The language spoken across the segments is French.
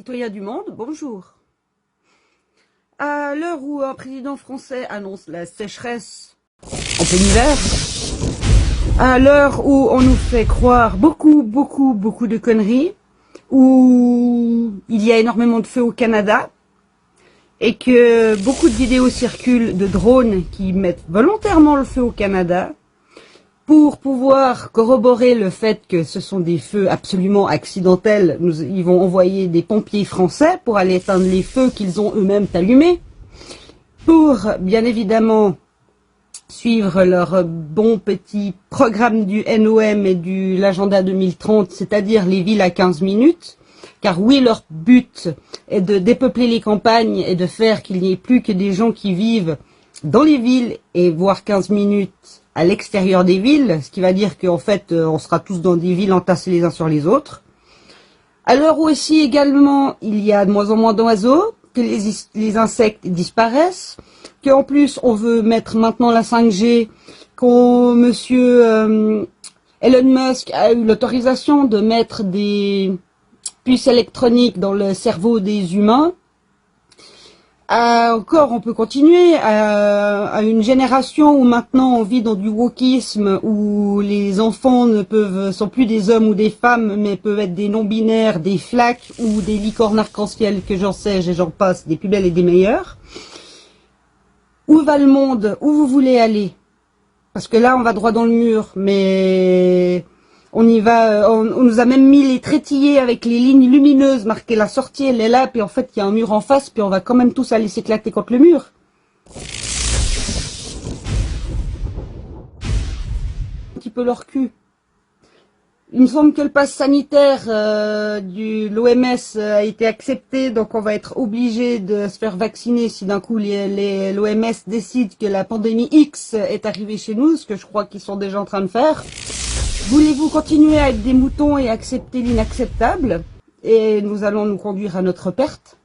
Citoyens du monde, bonjour. À l'heure où un président français annonce la sécheresse en plein hiver, à l'heure où on nous fait croire beaucoup de conneries, où il y a énormément de feux au Canada, et que beaucoup de vidéos circulent de drones qui mettent volontairement le feu au Canada, pour pouvoir corroborer le fait que ce sont des feux absolument accidentels, ils vont envoyer des pompiers français pour aller éteindre les feux qu'ils ont eux-mêmes allumés, pour bien évidemment suivre leur bon petit programme du NOM et de l'agenda 2030, c'est-à-dire les villes à 15 minutes, car oui, leur but est de dépeupler les campagnes et de faire qu'il n'y ait plus que des gens qui vivent dans les villes et voire 15 minutes à l'extérieur des villes, ce qui va dire qu'en fait, on sera tous dans des villes entassés les uns sur les autres. À l'heure où aussi également, il y a de moins en moins d'oiseaux, que les insectes disparaissent, qu'en plus, on veut mettre maintenant la 5G, monsieur Elon Musk a eu l'autorisation de mettre des puces électroniques dans le cerveau des humains. Encore, on peut continuer à une génération où maintenant on vit dans du wokisme, où les enfants sont plus des hommes ou des femmes, mais peuvent être des non-binaires, des flaques ou des licornes arc-en-ciel, que j'en sais, et j'en passe, des plus belles et des meilleures. Où va le monde? Où vous voulez aller? Parce que là, on va droit dans le mur, mais on y va, on nous a même mis les trétillés avec les lignes lumineuses, marquées la sortie, elle est là, puis en fait, il y a un mur en face, puis on va quand même tous aller s'éclater contre le mur. Un petit peu leur cul. Il me semble que le pass sanitaire de l'OMS a été accepté, donc on va être obligé de se faire vacciner si d'un coup l'OMS décide que la pandémie X est arrivée chez nous, ce que je crois qu'ils sont déjà en train de faire. Voulez-vous continuer à être des moutons et accepter l'inacceptable? Et nous allons nous conduire à notre perte,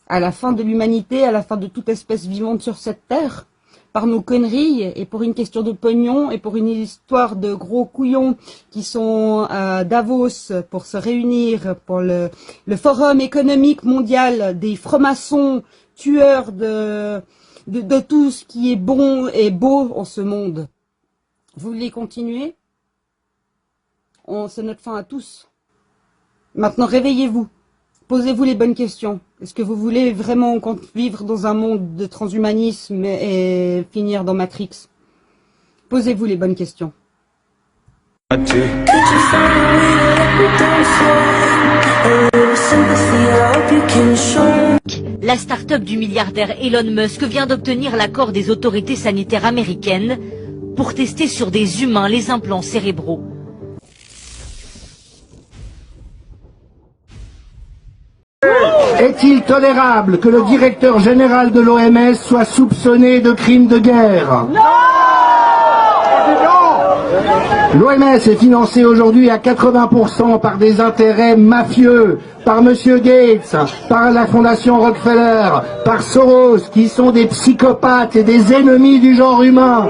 à la fin de l'humanité, à la fin de toute espèce vivante sur cette terre, par nos conneries et pour une question de pognon et pour une histoire de gros couillons qui sont à Davos pour se réunir pour le forum économique mondial des francs-maçons tueurs de tout ce qui est bon et beau en ce monde. Vous voulez continuer? C'est notre fin à tous. Maintenant, réveillez-vous. Posez-vous les bonnes questions. Est-ce que vous voulez vraiment vivre dans un monde de transhumanisme et finir dans Matrix? Posez-vous les bonnes questions. La start-up du milliardaire Elon Musk vient d'obtenir l'accord des autorités sanitaires américaines pour tester sur des humains les implants cérébraux. Est-il tolérable que le directeur général de l'OMS soit soupçonné de crimes de guerre? Non! L'OMS est financée aujourd'hui à 80% par des intérêts mafieux, par M. Gates, par la Fondation Rockefeller, par Soros, qui sont des psychopathes et des ennemis du genre humain.